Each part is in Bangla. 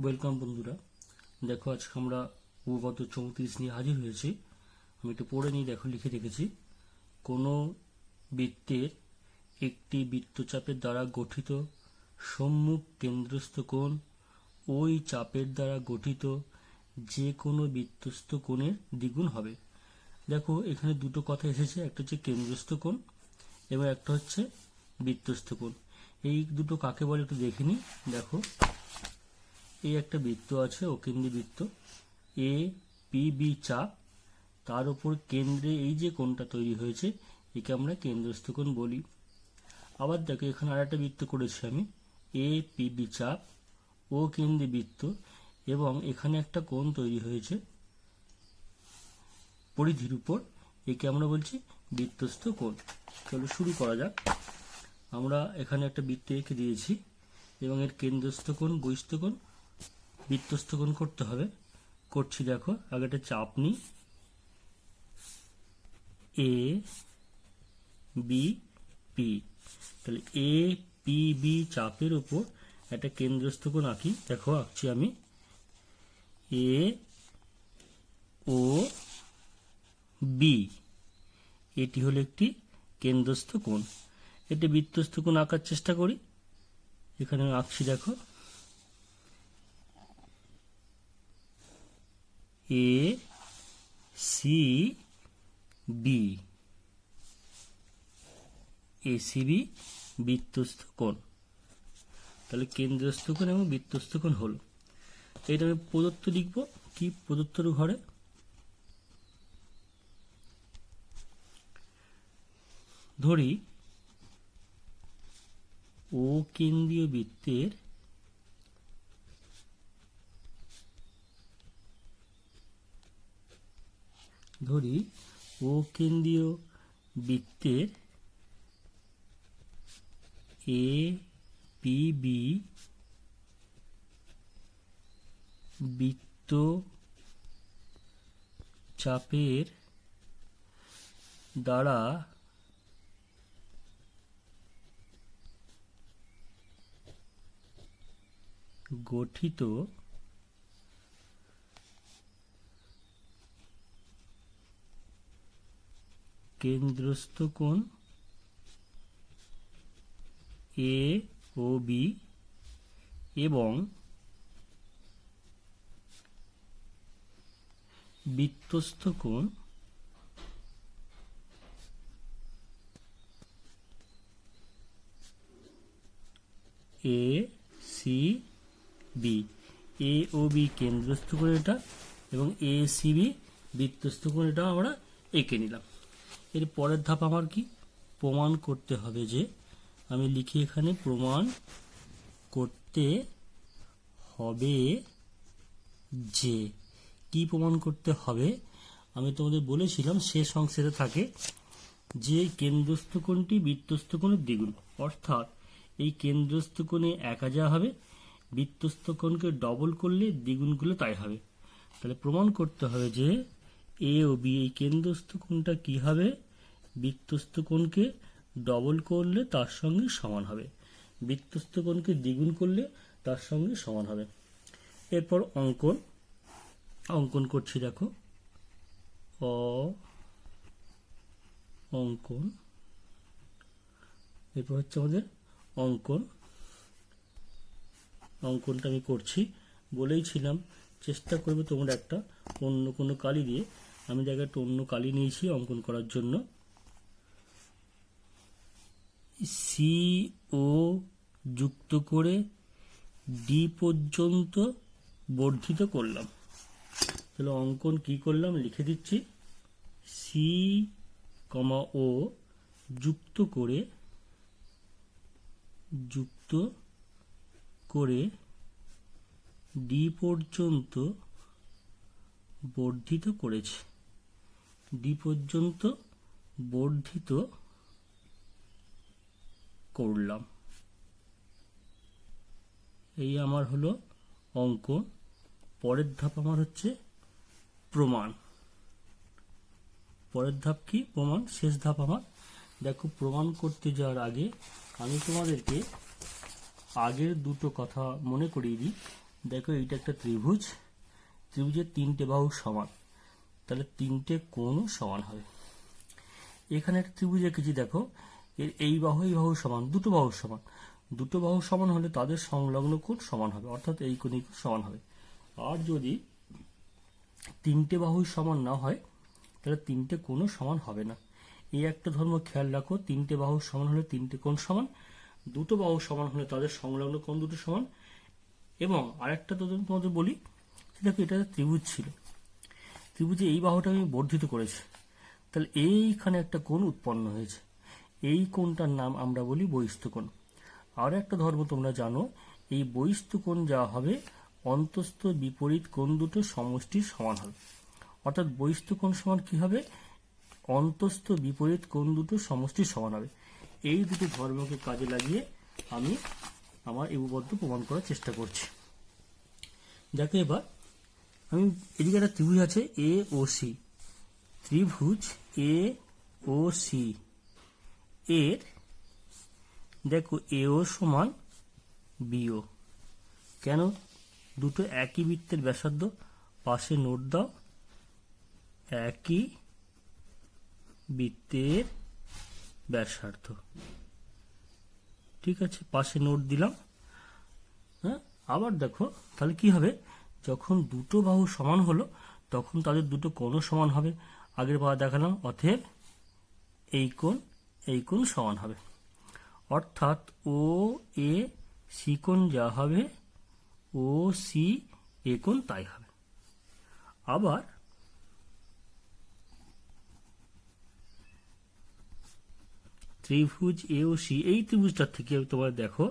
ওয়েলকাম বন্ধুরা, দেখো আজকে আমরা উপপাদ্য 34 নিয়ে হাজির হয়েছি। আমি একটু পড়ে নিই। দেখো লিখে রেখেছি, কোনো বৃত্তের একটি বৃত্তচাপের দ্বারা গঠিত সম্মুখ কেন্দ্রস্থ কোণ ওই চাপের দ্বারা গঠিত যে কোনো বৃত্তস্থ কোণের দ্বিগুণ হবে। দেখো এখানে দুটো কথা এসেছে, একটা হচ্ছে কেন্দ্রস্থ কোণ এবং একটা হচ্ছে বৃত্তস্থ কোণ। এই দুটো কাকে বলে একটু দেখে নিই। দেখো এই একটা বৃত্ত আছে, অকেন্দ্রী বৃত্ত, এ পি বি চাপ, তার উপর কেন্দ্রে এই যে কোণটা তৈরি হয়েছে একে আমরা কেন্দ্রস্থ কোণ বলি। আবার দেখো এখানে আর একটা বৃত্ত করেছি আমি, এ পি বি চাপ, ও কেন্দ্রী বৃত্ত, এবং এখানে একটা কোণ তৈরি হয়েছে পরিধির উপর, একে আমরা বলছি বৃত্তস্থ কোণ। চলো শুরু করা যাক। আমরা এখানে একটা বৃত্ত এঁকে দিয়েছি এবং এর কেন্দ্রস্থ কোণ, বহিস্থ কোণ, বৃত্তস্থ কোণ করতে হবে। করছি, দেখো আগে একটা চাপ নিই, এ বি পি। তাহলে এ পি বি চাপের উপর একটা কেন্দ্রস্থ কোণ আঁকি। দেখো আঁকছি আমি, এ ও বি, এটি হলো একটি কেন্দ্রস্থ কোণ। এটি বৃত্তস্থ কোণ আঁকার চেষ্টা করি। এখানে আমি আঁকছি, দেখো এ সি বি, এসিবি বৃত্তস্থ কোণ। তাহলে কেন্দ্রস্থ কোণ এবং বৃত্তস্থ কোণ হল। এটা আমি প্রদত্ত লিখব, কি প্রদত্তর ঘরে ধরি ও কেন্দ্রীয় বৃত্তের এ পি বি বৃত্ত চাপের দ্বারা গঠিত কেন্দ্রস্থ কোণ এ ও বি এবং বৃত্তস্থ কোণ A C B. A O B কেন্দ্রস্থ কোণ এটা, এবং এ সি বি বৃত্তস্থ কোণ, এটা আমরা এঁকে নিলাম। এর পরের ধাপ আমার কি, প্রমাণ করতে হবে যে, আমি লিখি এখানে প্রমাণ করতে হবে যে, কি প্রমাণ করতে হবে আমি তোমাদের বলেছিলাম শেষ অংশে থাকে যে কেন্দ্রস্থ কোণটি বৃত্তস্থ কোণের দ্বিগুণ, অর্থাৎ এই কেন্দ্রস্থ কোণে 1000 হবে, বৃত্তস্থ কোণকে ডবল করলে দ্বিগুণগুলো তাই হবে। তাহলে প্রমাণ করতে হবে যে এ ও বি এই কেন্দ্রস্থ কোণটা কি হবে, বৃত্তস্থ কোণকে ডবল করলে তার সঙ্গে সমান হবে, বৃত্তস্থ কোণকে দ্বিগুণ করলে তার সঙ্গে সমান হবে। এরপর অঙ্কন করছি, দেখো অঙ্কন। এরপর হচ্ছে আমাদের অঙ্কনটা আমি করছি। বলেইছিলাম চেষ্টা করবে তোমরা একটা অন্য কোনো কালি দিয়ে, আমি জায়গাটা অন্য কালি নিয়েছি অঙ্কন করার জন্য। সি ও যুক্ত করে ডি পর্যন্ত বর্ধিত করলাম। তাহলে অঙ্কন কি করলাম লিখে দিচ্ছি, সি ও যুক্ত করে ডি পর্যন্ত বর্ধিত করেছি, ডি পর্যন্ত বর্ধিত করলাম। এই আমার হলো অঙ্কন। পরের ধাপ আমার হচ্ছে প্রমাণ। পরের ধাপ কি, প্রমাণ। শেষ ধাপ আমার। দেখো প্রমাণ করতে যাওয়ার আগে আমি তোমাদেরকে আগের দুটো কথা মনে করিয়ে দিই। দেখো এইটা একটা ত্রিভুজ, ত্রিভুজের তিনটে বাহু সমান, তাহলে তিনটে কোণও সমান হবে। এখানে একটা ত্রিভুজ এঁকেছি, দেখো এর এই বাহু সমান, দুটো বাহু সমান, দুটো বাহু সমান হলে তাদের সংলগ্ন কোণ সমান হবে, অর্থাৎ এই কোণ সমান হবে। আর যদি তিনটে বাহু সমান না হয় তাহলে তিনটে কোণও সমান হবে না। এই একটা ধর্ম খেয়াল রাখো, তিনটে বাহু সমান হলে তিনটে কোণ সমান, দুটো বাহু সমান হলে তাদের সংলগ্ন কোণ দুটো সমান। এবং আরেকটা তোমাদের বলি, দেখো এটা ত্রিভুজ ছিল, ত্রিভুজে এই বাহুটা আমি বর্ধিত করেছি, তাহলে এইখানে একটা কোণ উৎপন্ন হয়েছে, এই কোণটার নাম আমরা বলি বহিস্থ কোণ। আর একটা ধর্ম তোমরা জানো, এই বহিস্থ কোণ যা হবে অন্তস্থ বিপরীত কোণ দুটো সমষ্টির সমান হবে, অর্থাৎ বহিস্থ কোণ সমান কি হবে, অন্তস্থ বিপরীত কোণ দুটো সমষ্টির সমান হবে। এই দুটো ধর্মকে কাজে লাগিয়ে আমি আমার এই উপপাদ্য প্রমাণ করার চেষ্টা করছি। দেখো এবার আমি এদিকে একটা ত্রিভুজ আছে এ ও সি, ত্রিভুজ এ ও সি এর দেখো এও সমান বিও, কেন, দুটো একই বৃত্তের ব্যাসার্ধ, পাশে নোট দাও, একই বৃত্তের ব্যাসার্ধ, ঠিক আছে, পাশে নোট দিলাম। হ্যাঁ, আবার দেখো তাহলে কি হবে, যখন দুটো বাহু সমান হলো তখন তাদের দুটো কোণও সমান হবে, আগের বার দেখালাম, অতএব এই কোণ সমান হবে, অর্থাৎ ও এ সি কোণ যা হবে ও সি এ কোণ তাই হবে। আবার ত্রিভুজ এ ও সি, এই ত্রিভুজটার থেকে তোমরা দেখো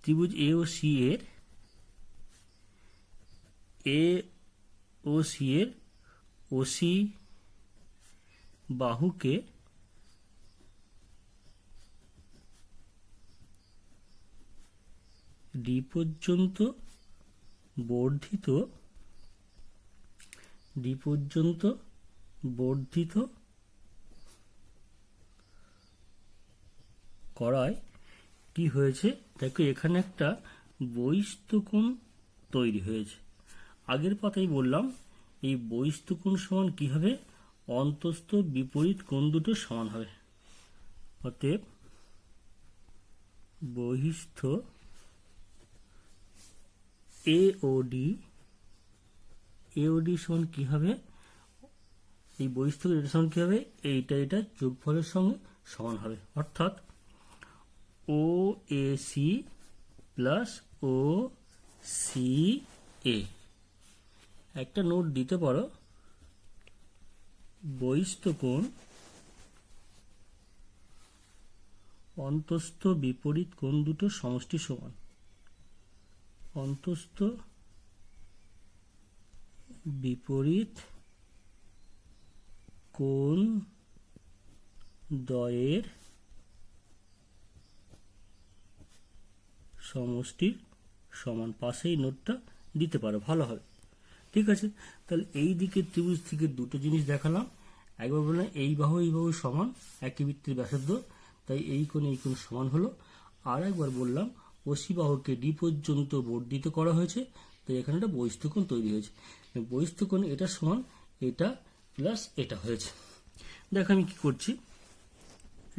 ত্রিভুজ এ ও সি এর ওসি বাহুকে ডি পর্যন্ত বর্ধিত করায় কি হয়েছে, দেখো এখানে একটা বহিস্থ কোণ তৈরি হয়েছে। আগের পাতায় বললাম এই বহিস্থ কোণ সমান কি হবে, অন্তস্থ বিপরীত কোণ দুটো সমান হবে, অতএব বহিস্থ এওডি সমান কি হবে, এই বহিস্থ এটা সমান কি হবে, এটা যোগফলের সঙ্গে সমান হবে, অর্থাৎ O A C plus O C A. একটা নোট দিতে পারো, বহিস্থ কোণ অন্তস্থ বিপরীত কোণ দুটো সমষ্টি সমান, অন্তস্থ বিপরীত কোণ দ্বয়ের সমষ্টির সমান, পাশেই নোটটা দিতে পারো, ভালো হবে, ঠিক আছে। তাহলে এই দিকের ত্রিভুজ থেকে দুটো জিনিস দেখালাম, একবার বললাম এই বাহু সমান, একই বৃত্তের ব্যাসার্ধ, তাই এই কোণ সমান হলো। আর একবার বললাম ওসি বাহুকে ডি পর্যন্ত বর্ধিত করা হয়েছে, তাই এখানে একটা বহিস্থ কোণ তৈরি হয়েছে, বহিস্থ কোণ এটা সমান এটা প্লাস এটা হয়েছে। দেখো আমি কি করছি,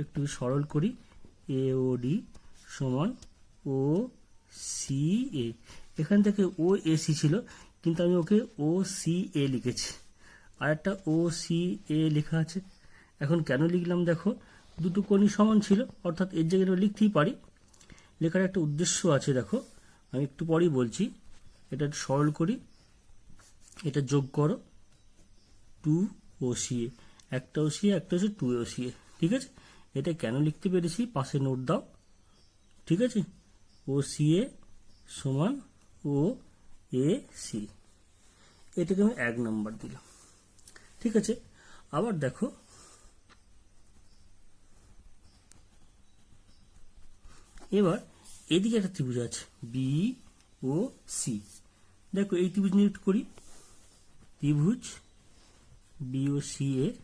একটু সরল করি, এ ও ডি সমান ও সি এ, এখান থেকে ও এ সি ছিল কিন্তু আমি ওকে ও সি এ লিখেছি, আর একটা ও সি এ লেখা আছে। এখন কেন লিখলাম, দেখো দুটো কোণই সমান ছিল, অর্থাৎ এর জায়গায় লিখতেই পারি, লেখার একটা উদ্দেশ্য আছে, দেখো আমি একটু পরেই বলছি। এটা সরল করি, এটা যোগ করো, টু ও সি এ, একটা ও সি এ, একটা হচ্ছে টু ও সি এ, ঠিক আছে। এটা কেন লিখতে পেরেছি, পাশে নোট দাও, ঠিক আছে, ও সি এ সমান ও এ সি, এটাকে আমি 1 নম্বর দিলাম, ঠিক আছে। আবার দেখো এবার এদিকে একটা ত্রিভুজ আছে বি ও সি, দেখো এই ত্রিভুজ নিয়ে একটু করি, ত্রিভুজ বি ও সি এর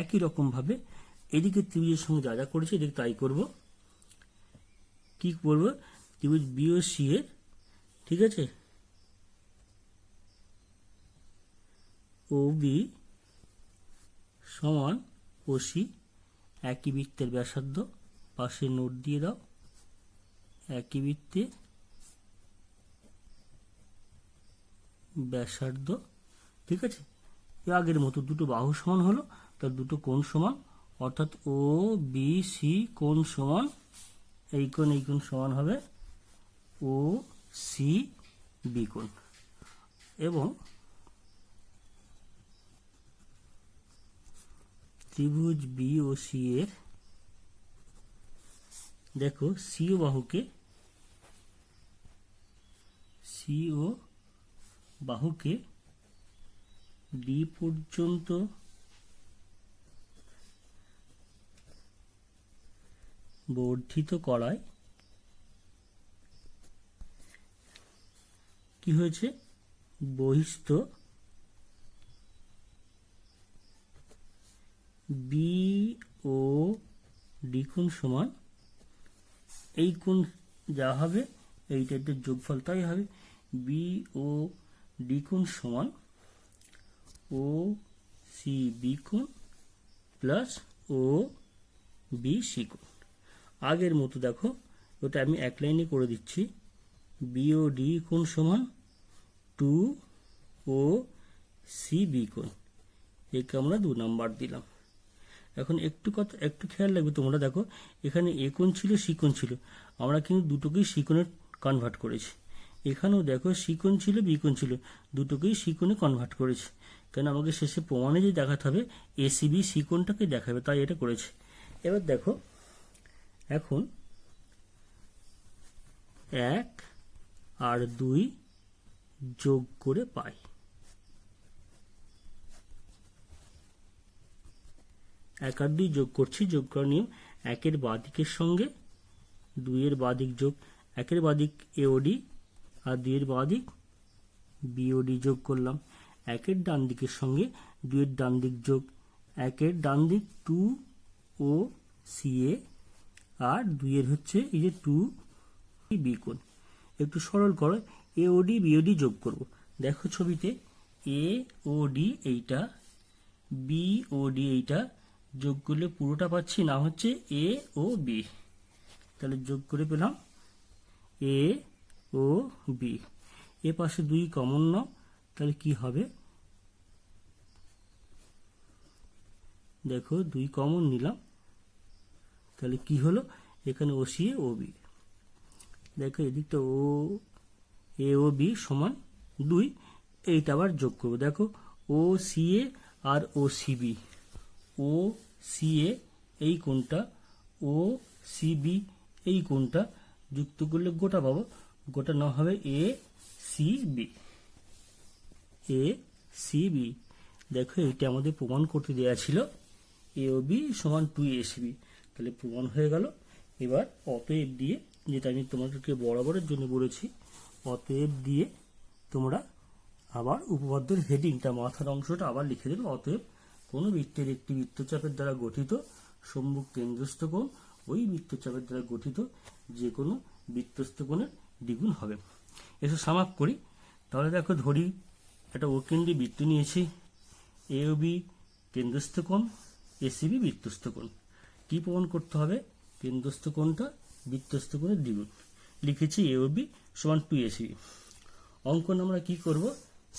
একই রকম ভাবে এদিকে ত্রিভুজের সঙ্গে যা যা করেছে এদিকে তাই করব। কি করব, ত্রিভুজ বি ও সি এর ঠিক আছে, ও বি সমান ওসি, একই বৃত্তের ব্যাসার্ধ, পাশে নোট দিয়ে দাও, একই বৃত্তে ব্যাসার্ধ। ঠিক আছে, আগের মতো দুটো বাহু সমান হলো, তার দুটো কোণ সমান, অর্থাৎ ও বি সি কোণ সমান এই কোণ সমান হবে ও সি বি কোণ। এবং ত্রিভুজ বি ও সি এর দেখো সি ও বাহুকে ডি পর্যন্ত বর্ধিত করায় কি হয়েছে, বহিস্থ বি ও ডি কোণ সমান এই কোণ যা হবে এইটার যোগফল তাই হবে, বি ও ডি কোণ সমান ও সি বি কোণ প্লাস ও বি সি কোণ। আগের মতো দেখো ওটা আমি এক লাইনে করে দিচ্ছি, বি ও ডি কোণ সমান 2 ও সি বি কোণ, একে আমরা 2 নাম্বার দিলাম। এখন একটু খেয়াল রাখবে তোমরা, দেখো এখানে এ কোণ ছিল সি কোণ ছিল, আমরা কিন্তু দুটোকেই সি কোণে কনভার্ট করেছি। এখানেও দেখো সি কোণ ছিল বি কোণ ছিল, দুটোকেই সি কোণে কনভার্ট করেছি, কেন আমাকে শেষে প্রমাণে যে দেখাতে হবে এসিবি সি কোণটাকে দেখাবে, তাই এটা করেছে। এবার দেখো এখন 1 আর 2 যোগ করে পাই, 1 আর 2 যোগ করছি, যোগ করার নিয়ম 1 এর বাঁ দিকের সঙ্গে 2 এর বাঁ দিক যোগ, 1 এর বাঁ দিক এওডি আর 2 এর বাঁ দিক বিওডি যোগ করলাম, 1 এর ডান দিকের সঙ্গে 2 এর ডান দিক যোগ, 1 এর ডান দিক 2 ও সি এ আর 2 এর হচ্ছে এই যে 2 বি কোণ। একটু সরল করো, এওডি বিওডি যোগ করব, দেখো ছবিতে এ ও ডি এইটা, বি ও ডি এইটা, যোগ করলে পুরোটা পাচ্ছি, না হচ্ছে এ ও বি, তাহলে যোগ করে পেলাম এ ও বি। এ পাশে 2 কমন নাও, তাহলে কি হবে, দেখো 2 কমন নিলাম, তাহলে কি হলো, এখানে ও সি ও বি, দেখো এদিকটা ও এ ও বি সমান 2, এইটা আবার যোগ করবো, দেখো ও সি এ আর ও সি বি, ও সি এ এই কোণটা, ও সি বি এই কোণটা যুক্ত করলে গোটা পাবো, গোটা না হবে A C B, A C B. দেখো এইটা আমাদের প্রমাণ করতে দেওয়া ছিল এ ও বি সমান 2 এসিবি, তাহলে প্রমাণ হয়ে গেল। এবার অতএব দিয়ে, যেটা আমি তোমাদেরকে বরাবরের জন্য বলেছি, অতএব দিয়ে তোমরা আবার উপপাদ্যের হেডিংটা মাথার অংশটা আবার লিখে দেবে, অতএব কোনো বৃত্তের একটি বৃত্তচাপের দ্বারা গঠিত সম্মুখ কেন্দ্রস্থ কোণ ওই বৃত্তচাপের দ্বারা গঠিত যে কোনো বৃত্তস্থ কোণের দ্বিগুণ হবে। এসব সামাপ করি, তাহলে দেখো ধরি একটা অকেন্দ্রী বৃত্ত নিয়েছি, এ ও বি কেন্দ্রস্থ কোণ, এসিবি বৃত্তস্থ কোণ। কি প্রমাণ করতে হবে, কেন্দ্রস্থ কোণটা বৃত্তস্থ কোণের দ্বিগুণ, লিখেছি এ ও বি সমান 2 এসিবি। অঙ্কন আমরা কি করব,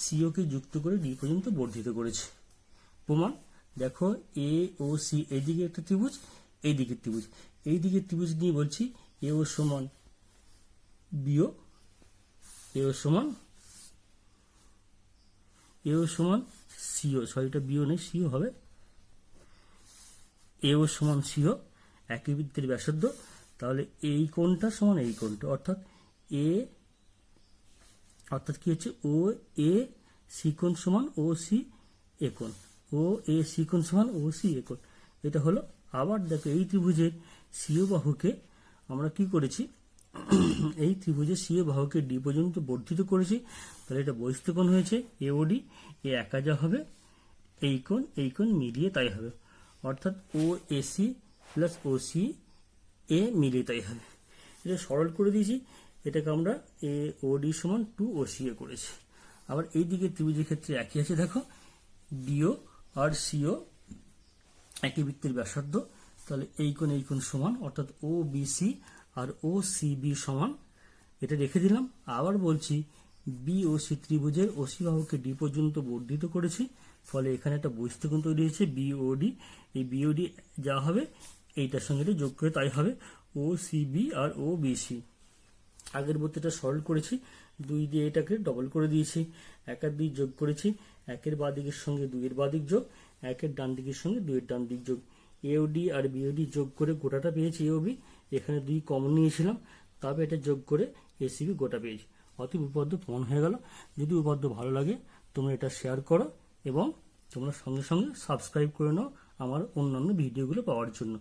সিও কে যুক্ত করে ডি পর্যন্ত বর্ধিত করেছি। প্রমাণ দেখো এ ও সি, এইদিকে একটা ত্রিভুজ, এইদিকে ত্রিভুজ, এইদিকে ত্রিভুজ নিয়ে বলছি এ ও সমান বিও, এ ও সমান সিও, সরি এটা বিও নেই সিও হবে, এ ও সমান সিও, একই বৃত্তের ব্যাসার্ধ, তাহলে এই কোণটা সমান এই কোণটা, অর্থাৎ কি হচ্ছে ও এ সি কোণ সমান ও সি এ কোণ, ও এ সি কোণ সমান ও সি এ কোণ, এটা হলো। আবার দেখো এই ত্রিভুজের সিও বাহুকে আমরা কি করেছি, এই ত্রিভুজের সিও বাহুকে ডি পর্যন্ত বর্ধিত করেছি, তাহলে এটা বহিস্থ কোণ হয়েছে এ ও ডি, এ একা যা হবে এই কোণ মিলিয়ে তাই হবে, অর্থাৎ ও এসি প্লাস ও সি এ মিলিয়ে তাই হবে। এটা সরল করে দিয়েছি, এটাকে আমরা এ ও ডি সমান 2OCA করেছি। আবার এই দিকে ত্রিভুজের ক্ষেত্রে একই আছে, দেখো ডিও আর সিও একই বৃত্তের ব্যাসার্ধ, তাহলে এই কোণ সমান, অর্থাৎ ও বিসি আর ও সিবি সমান, এটা রেখে দিলাম। আবার বলছি বিওসি ত্রিভুজের ওসি বাহুকে ডি পর্যন্ত বর্ধিত করেছি, ফলে এখানে একটা বহিঃস্থিকোণ তৈরি হয়েছে বিওডি। এই বিওডি যা হবে এইটার সঙ্গে এটা যোগ করে তাই হবে ও সিবি আর ও বিসি। আগের বৃত্তটা সরল করেছি, 2 দিয়ে এটাকে ডবল করে দিয়েছি, 1 আর 2 যোগ করেছি, 1 এর বাঁ দিকের সঙ্গে 2 এর বাঁ দিক যোগ, 1 এর ডান দিকের সঙ্গে 2 এর ডান দিক যোগ, এওডি আর বিওডি যোগ করে গোটাটা পেয়েছি এওবি, এখানে 2 কমন নিয়েছিলাম, তবে এটা যোগ করে এসিবি গোটা পেয়েছি। অতএব উপপাদ্য প্রমাণ হয়ে গেল। যদি উপপাদ্য ভালো লাগে তোমরা এটা শেয়ার করো এবং তোমরা সঙ্গে সঙ্গে সাবস্ক্রাইব করে নাও আমার অন্যান্য ভিডিওগুলো পাওয়ার জন্য।